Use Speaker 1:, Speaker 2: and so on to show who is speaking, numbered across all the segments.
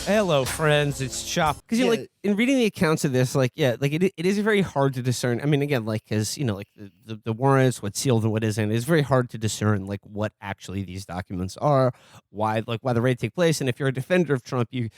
Speaker 1: Hello, friends. It's Chapo. Because you know, like in reading the accounts of this, like it is very hard to discern. I mean, again, like because like the warrants, what's sealed and what isn't, it's very hard to discern like what actually these documents are, why the raid take place, and if you're a defender of Trump, you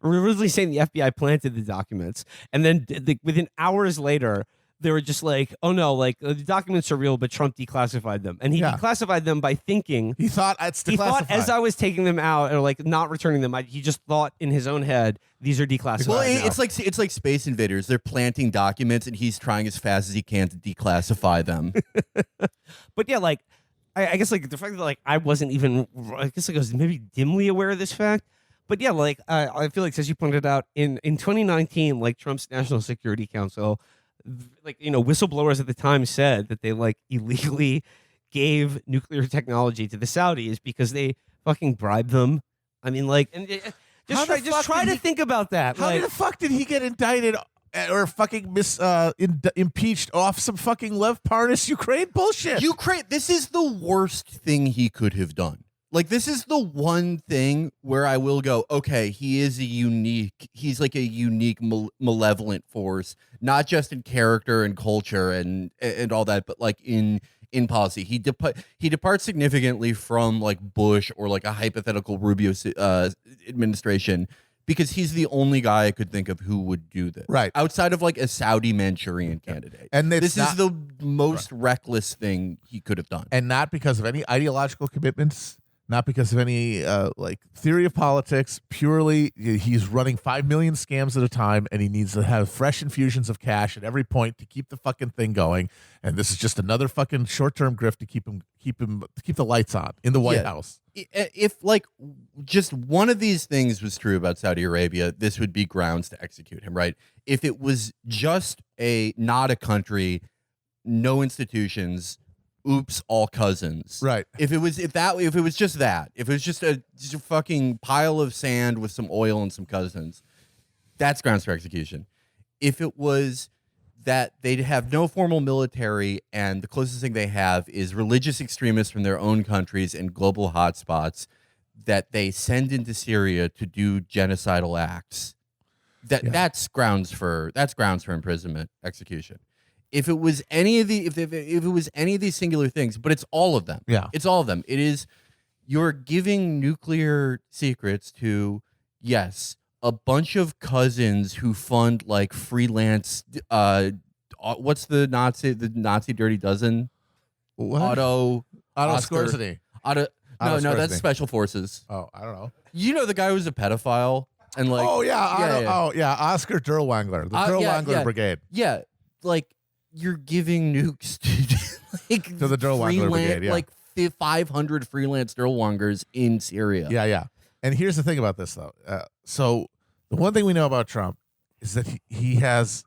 Speaker 1: we're originally saying the FBI planted the documents, and then within hours later. They were just like, oh no, like the documents are real, but Trump declassified them, and he declassified them by thinking
Speaker 2: he thought it's declassified. He thought
Speaker 1: as I was taking them out or like not returning them, he just thought in his own head these are declassified.
Speaker 3: Well, it's like Space Invaders. They're planting documents, and he's trying as fast as he can to declassify them.
Speaker 1: But yeah, like I guess like the fact that like I wasn't even, I guess like I was maybe dimly aware of this fact. But yeah, like I feel like as you pointed out in 2019, like Trump's National Security Council. Like whistleblowers at the time said that they like illegally gave nuclear technology to the Saudis because they fucking bribed them. I mean, like, and just try to think about that.
Speaker 2: How the fuck did he get indicted or fucking impeached off some fucking Lev Parnas Ukraine bullshit?
Speaker 3: This is the worst thing he could have done. Like, this is the one thing where I will go, okay, he's like a unique malevolent force, not just in character and culture and all that, but like in policy. He departs significantly from like Bush or like a hypothetical Rubio administration because he's the only guy I could think of who would do this.
Speaker 2: Right.
Speaker 3: Outside of like a Saudi Manchurian candidate.
Speaker 2: And
Speaker 3: this is the most reckless thing he could have done.
Speaker 2: And not because of any ideological commitments. Not because of any like theory of politics. Purely, he's running 5 million scams at a time, and he needs to have fresh infusions of cash at every point to keep the fucking thing going. And this is just another fucking short-term grift to keep the lights on in the White House.
Speaker 3: If like just one of these things was true about Saudi Arabia, this would be grounds to execute him, right? If it was just not a country, no institutions. Oops, all cousins.
Speaker 2: Right.
Speaker 3: If it was just a fucking pile of sand with some oil and some cousins, that's grounds for execution. If it was that they'd have no formal military and the closest thing they have is religious extremists from their own countries and global hotspots that they send into Syria to do genocidal acts, that's grounds for imprisonment, execution. If it was any of the if it was any of these singular things, but it's all of them.
Speaker 2: Yeah.
Speaker 3: It's all of them. It is you're giving nuclear secrets to a bunch of cousins who fund like freelance what's the Nazi Dirty Dozen?
Speaker 2: What?
Speaker 3: Otto
Speaker 2: Skorzeny.
Speaker 3: No, that's Special Forces.
Speaker 2: Oh, I don't know.
Speaker 3: You know the guy who's a pedophile and like
Speaker 2: Oscar Derlwangler, the Derlwangler Brigade.
Speaker 3: Yeah, like you're giving nukes
Speaker 2: to the Derlwangler Brigade,
Speaker 3: like 500 freelance Derlwangers in Syria.
Speaker 2: Yeah. And here's the thing about this, though. So the one thing we know about Trump is that he is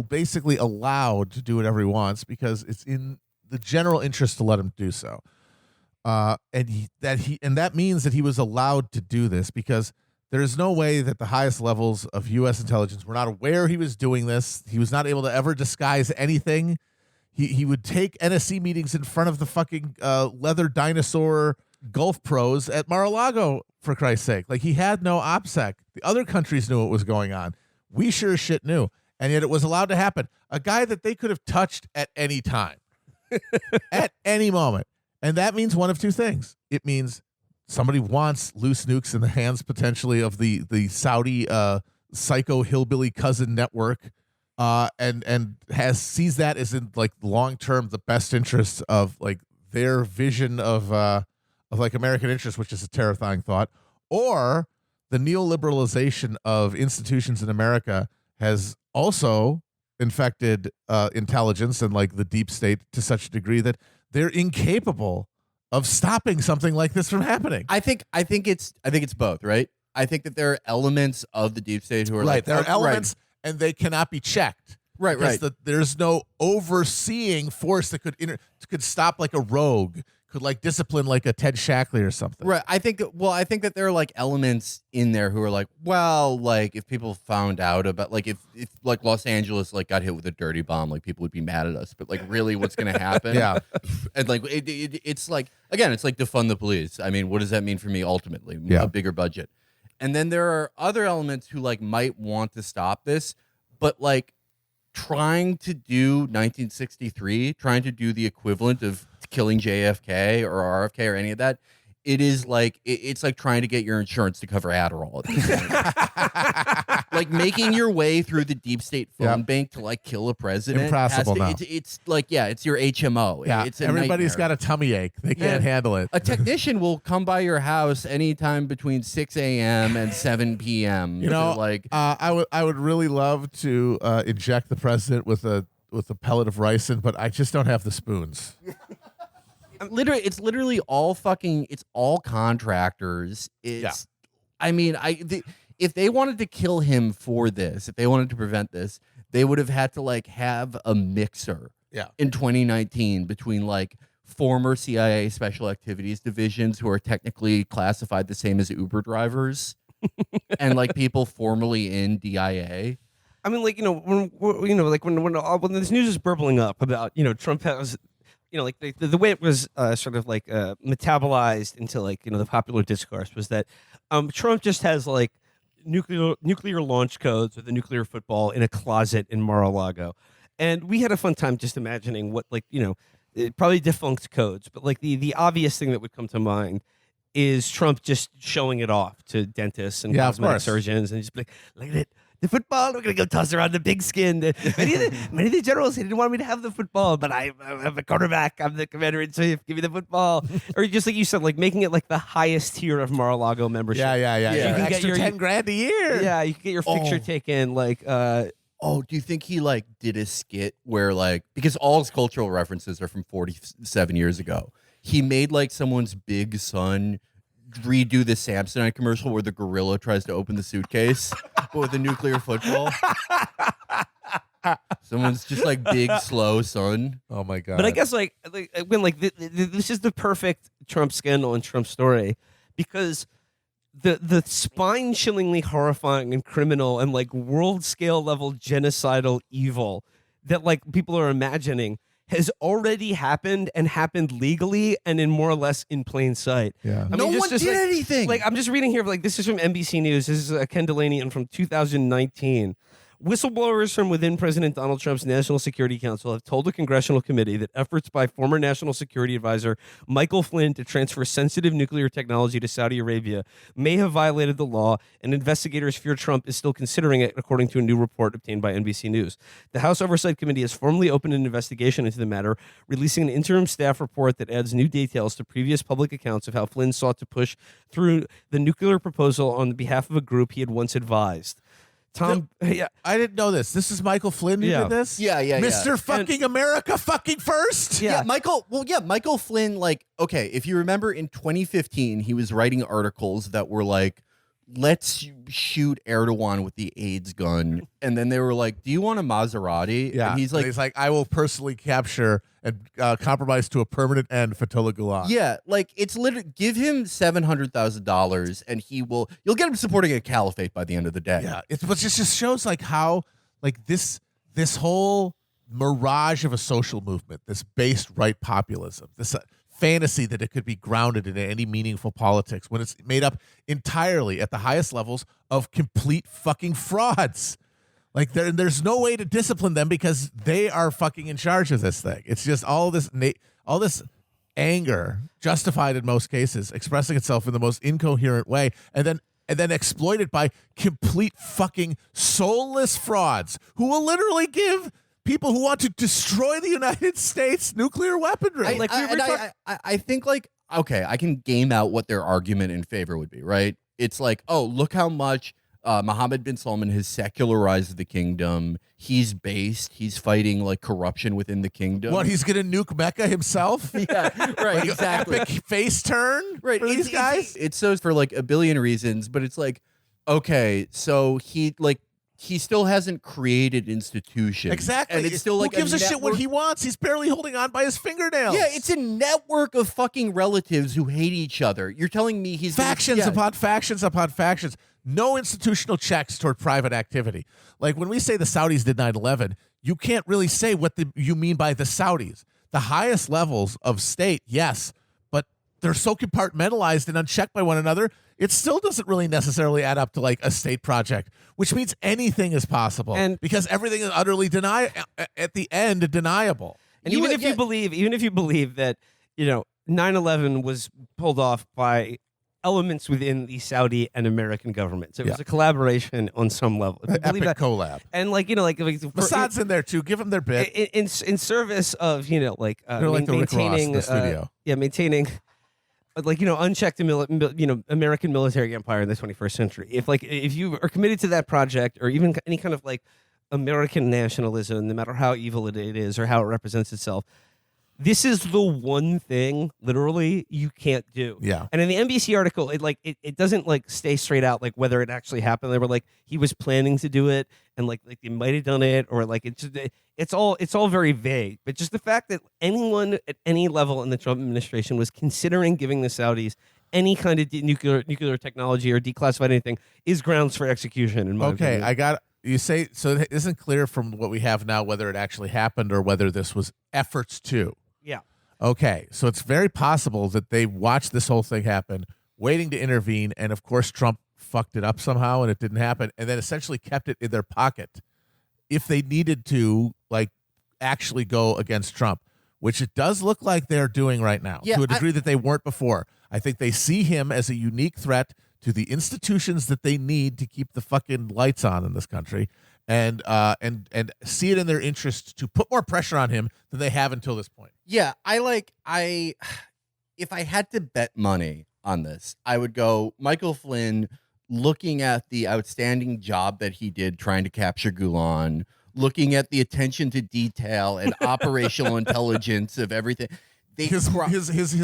Speaker 2: basically allowed to do whatever he wants because it's in the general interest to let him do so. And that means that he was allowed to do this because there is no way that the highest levels of U.S. intelligence were not aware he was doing this. He was not able to ever disguise anything. He would take NSC meetings in front of the fucking leather dinosaur golf pros at Mar-a-Lago, for Christ's sake. Like, he had no OPSEC. The other countries knew what was going on. We sure as shit knew. And yet it was allowed to happen. A guy that they could have touched at any time, at any moment. And that means one of two things. It means somebody wants loose nukes in the hands potentially of the Saudi psycho hillbilly cousin network, and sees that as in like long term the best interests of like their vision of like American interest, which is a terrifying thought, or the neoliberalization of institutions in America has also infected intelligence and like the deep state to such a degree that they're incapable of stopping something like this from happening.
Speaker 3: I think it's both, right? I think that there are elements of the deep state who are
Speaker 2: right. There are elements, and they cannot be checked.
Speaker 3: Right.
Speaker 2: There's no overseeing force that could stop like a rogue, could like discipline like a Ted Shackley or something.
Speaker 3: Right. I think that there are like elements in there who are like, well, like if people found out about like if like Los Angeles like got hit with a dirty bomb, like people would be mad at us. But like really what's gonna happen?
Speaker 2: Yeah.
Speaker 3: And like it's like again, it's like defund the police. I mean, what does that mean for me ultimately?
Speaker 2: Yeah.
Speaker 3: A bigger budget. And then there are other elements who like might want to stop this, but like trying to do 1963, trying to do the equivalent of killing JFK or RFK or any of that, it is like it's like trying to get your insurance to cover Adderall at this point. Like making your way through the deep state phone bank to like kill a president.
Speaker 2: Impossible now.
Speaker 3: It's like, yeah, it's your HMO.
Speaker 2: Yeah,
Speaker 3: it's a
Speaker 2: everybody's
Speaker 3: nightmare.
Speaker 2: got a tummy ache. They can't handle it.
Speaker 3: A technician will come by your house anytime between 6 a.m. and 7 p.m.
Speaker 2: You know,
Speaker 3: like
Speaker 2: I would really love to inject the president with a pellet of ricin, but I just don't have the spoons.
Speaker 3: it's literally all fucking. It's all contractors. It's. I mean, if they wanted to kill him for this, if they wanted to prevent this, they would have had to like have a mixer. In 2019 between like former CIA Special Activities divisions who are technically classified the same as Uber drivers, and like people formerly in DIA.
Speaker 1: I mean, like, when this news is burbling up about, Trump has, like the way it was sort of like metabolized into like, the popular discourse was that Trump just has like nuclear launch codes with a nuclear football in a closet in Mar-a-Lago. And we had a fun time just imagining what, like, probably defunct codes, but like the obvious thing that would come to mind is Trump just showing it off to dentists and cosmetic surgeons and just be like, look at it. The football, we're going to go toss around the big skin. Many of the generals didn't want me to have the football, but I'm a quarterback. I'm the commander-in-chief. Give me the football. Or just like you said, like making it like the highest tier of Mar-a-Lago membership.
Speaker 2: Yeah. You can
Speaker 1: Extra
Speaker 2: get your $10,000 a year.
Speaker 1: Yeah, you can get your picture taken. Like,
Speaker 3: do you think he like did a skit where like, because all his cultural references are from 47 years ago, he made like someone's big son redo the Samsonite commercial where the gorilla tries to open the suitcase but with a nuclear football. Someone's just like big slow son.
Speaker 2: Oh my god!
Speaker 1: But I guess like when like this is the perfect Trump scandal and Trump story because the spine-chillingly horrifying and criminal and like world scale level genocidal evil that like people are imagining has already happened and happened legally and in more or less in plain sight.
Speaker 2: Yeah.
Speaker 3: No one did anything.
Speaker 1: Like I'm just reading here, like this is from NBC News. This is Ken Delanian from 2019. Whistleblowers from within President Donald Trump's National Security Council have told a congressional committee that efforts by former National Security Advisor Michael Flynn to transfer sensitive nuclear technology to Saudi Arabia may have violated the law, and investigators fear Trump is still considering it, according to a new report obtained by NBC News. The House Oversight Committee has formally opened an investigation into the matter, releasing an interim staff report that adds new details to previous public accounts of how Flynn sought to push through the nuclear proposal on behalf of a group he had once advised. Tom,
Speaker 2: I didn't know this. This is Michael Flynn who did this?
Speaker 3: Yeah.
Speaker 2: Mr. Fucking America fucking first?
Speaker 3: Yeah, Michael Flynn, like, okay, if you remember in 2015, he was writing articles that were like, let's shoot Erdogan with the AIDS gun. And then they were like, do you want a Maserati?
Speaker 2: Yeah.
Speaker 3: And he's like,
Speaker 2: I will personally capture and compromise to a permanent end Fethullah Gulen.
Speaker 3: yeah, like it's literally give him $700,000 and you'll get him supporting a caliphate by the end of the day.
Speaker 2: Yeah. It just shows like how like this whole mirage of a social movement, this based right populism, this fantasy that it could be grounded in any meaningful politics when it's made up entirely at the highest levels of complete fucking frauds. Like there's no way to discipline them because they are fucking in charge of this thing. It's just all this anger, justified in most cases, expressing itself in the most incoherent way, and then exploited by complete fucking soulless frauds who will literally give people who want to destroy the United States nuclear weaponry.
Speaker 3: I think like, okay, I can game out what their argument in favor would be, right? It's like, oh, look how much Mohammed bin Salman has secularized the kingdom. He's based. He's fighting like corruption within the kingdom.
Speaker 2: What, he's going to nuke Mecca himself?
Speaker 3: Yeah, right,
Speaker 2: like
Speaker 3: exactly.
Speaker 2: Epic face turn
Speaker 3: Right,
Speaker 2: for these guys?
Speaker 3: It's so for like a billion reasons, but it's like, okay, so he still hasn't created institutions.
Speaker 2: Exactly.
Speaker 3: And it's still like
Speaker 2: who gives a shit what he wants? He's barely holding on by his fingernails.
Speaker 3: Yeah, it's a network of fucking relatives who hate each other. You're telling me he's
Speaker 2: factions upon factions upon factions. No institutional checks toward private activity. Like when we say the Saudis did 9/11, you can't really say what you mean by the Saudis. The highest levels of state, yes, but they're so compartmentalized and unchecked by one another, it still doesn't really necessarily add up to like a state project, which means anything is possible,
Speaker 1: And
Speaker 2: because everything is utterly at the end deniable.
Speaker 1: And even if you believe that, 9/11 was pulled off by elements within the Saudi and American government, so it was a collaboration on some level. If you believe
Speaker 2: Epic
Speaker 1: that,
Speaker 2: collab.
Speaker 1: and
Speaker 2: Mossad's in there too. Give them their bit.
Speaker 1: in service of
Speaker 2: They're like the Rick Ross in
Speaker 1: maintaining
Speaker 2: the studio.
Speaker 1: maintaining unchecked American military empire in the 21st century. If you are committed to that project, or even any kind of American nationalism, no matter how evil it is or how it represents itself, this is the one thing, literally, you can't do.
Speaker 2: Yeah.
Speaker 1: And in the NBC article, it doesn't stay straight out whether it actually happened. They were he was planning to do it, and they might have done it, or it's all very vague. But just the fact that anyone at any level in the Trump administration was considering giving the Saudis any kind of nuclear technology or declassified anything is grounds for execution. In my opinion.
Speaker 2: You say so. It isn't clear from what we have now whether it actually happened or whether this was efforts to.
Speaker 1: Yeah.
Speaker 2: Okay, so it's very possible that they watched this whole thing happen, waiting to intervene, and of course Trump fucked it up somehow and it didn't happen, and then essentially kept it in their pocket if they needed to actually go against Trump, which it does look like they're doing right now to a degree that they weren't before. I think they see him as a unique threat to the institutions that they need to keep the fucking lights on in this country, and see it in their interest to put more pressure on him than they have until this point.
Speaker 3: Yeah, if I had to bet money on this, I would go Michael Flynn, looking at the outstanding job that he did trying to capture Gulen, looking at the attention to detail and operational intelligence of everything.
Speaker 2: His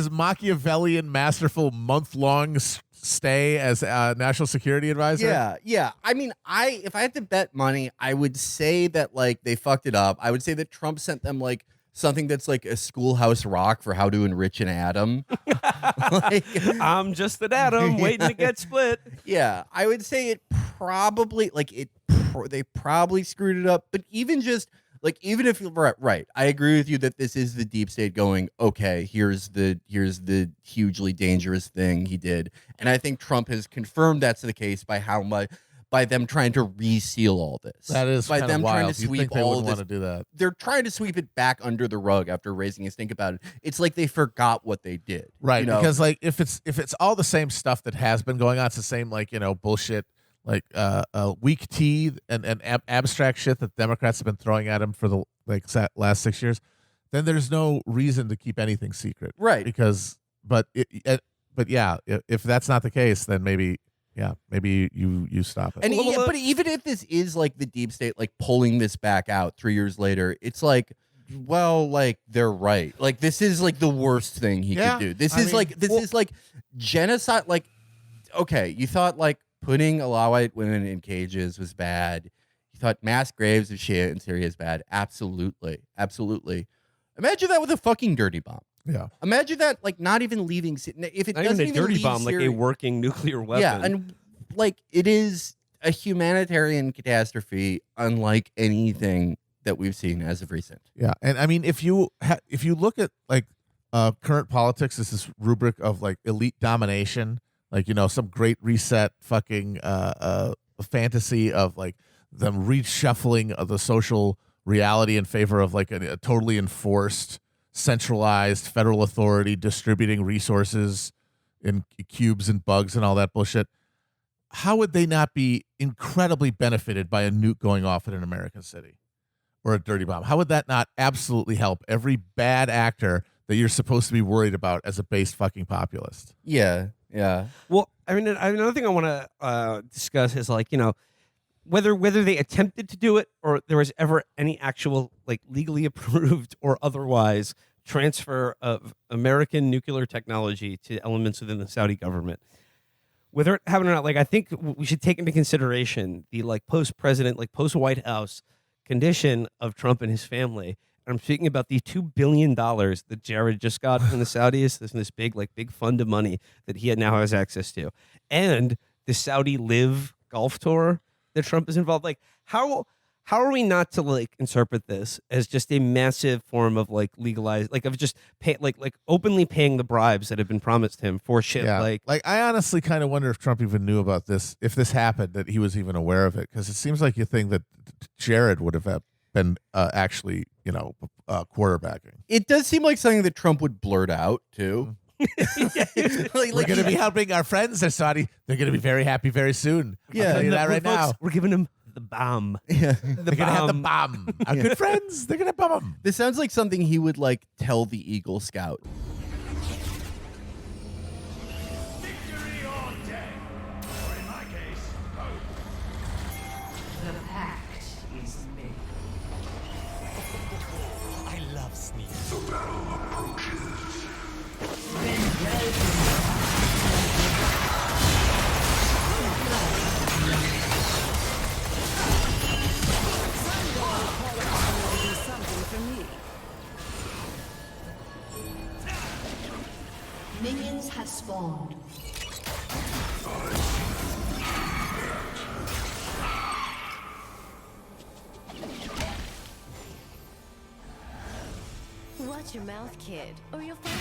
Speaker 2: Machiavellian, masterful month-long stay as a national security advisor.
Speaker 3: Yeah. I mean, if I had to bet money, I would say that they fucked it up. I would say that Trump sent them something that's a Schoolhouse Rock for how to enrich an atom.
Speaker 1: I'm just an atom waiting to get split.
Speaker 3: Yeah, I would say it probably they probably screwed it up. But even just even if you're right, I agree with you that this is the deep state going, okay, here's the hugely dangerous thing he did. And I think Trump has confirmed that's the case by them trying to reseal all this.
Speaker 2: That is
Speaker 3: by them
Speaker 2: wild.
Speaker 3: trying to sweep
Speaker 2: they
Speaker 3: all of this.
Speaker 2: want to do that.
Speaker 3: They're trying to sweep it back under the rug after raising his think about it. It's like they forgot what they did.
Speaker 2: Right. Because if it's all the same stuff that has been going on, it's the same bullshit, weak tea and abstract shit that Democrats have been throwing at him for the last 6 years, then there's no reason to keep anything secret.
Speaker 3: Right.
Speaker 2: Because but if that's not the case, then maybe you stop it.
Speaker 3: And but even if this is the deep state pulling this back out 3 years later, it's they're right. This is the worst thing he could do. This is genocide. Okay, you thought putting Alawite women in cages was bad. You thought mass graves of Shia in Syria is bad. Absolutely. Imagine that with a fucking dirty bomb.
Speaker 2: Yeah.
Speaker 3: Imagine that not even leaving. If it
Speaker 1: Not
Speaker 3: doesn't
Speaker 1: even a dirty bomb,
Speaker 3: Syria,
Speaker 1: a working nuclear weapon.
Speaker 3: yeah, and it is a humanitarian catastrophe unlike anything that we've seen as of recent.
Speaker 2: Yeah, and I mean, if you look at current politics, as this rubric of elite domination, some great reset fucking fantasy of them reshuffling of the social reality in favor of a totally enforced, centralized federal authority distributing resources in cubes and bugs and all that bullshit. How would they not be incredibly benefited by a nuke going off in an American city or a dirty bomb? How would that not absolutely help every bad actor that you're supposed to be worried about as a base fucking populist?
Speaker 3: Yeah.
Speaker 1: Well, I mean, another thing I want to discuss is whether they attempted to do it or there was ever any actual legally approved or otherwise transfer of American nuclear technology to elements within the Saudi government. Whether it happened or not, I think we should take into consideration the post-president, post-White House condition of Trump and his family. And I'm speaking about the $2 billion that Jared just got from the Saudis, this big fund of money that he now has access to, and the Saudi Live golf tour that Trump is involved. how are we not to like interpret this as just a massive form of like legalized, like of just pay, like openly paying the bribes that have been promised him for shit?
Speaker 2: Yeah.
Speaker 1: Like
Speaker 2: I honestly kind of wonder if Trump even knew about this, if this happened, that he was even aware of it, because it seems like you think that Jared would have been actually, quarterbacking.
Speaker 3: It does seem like something that Trump would blurt out too.
Speaker 2: We're going to be helping our friends, they're Saudi. They're going to be very happy very soon.
Speaker 3: Yeah.
Speaker 2: I'll tell you that right
Speaker 1: folks,
Speaker 2: now.
Speaker 1: we're giving him the bomb.
Speaker 3: Yeah.
Speaker 2: They're going to have the bomb. Our good friends, they're going to bomb them.
Speaker 3: This sounds like something he would like tell the Eagle Scout.
Speaker 4: Victory or death, or in my case, both.
Speaker 5: The pact is made.
Speaker 4: I love sneaks.
Speaker 5: Minions have spawned.
Speaker 6: Watch your mouth, kid, or you'll find.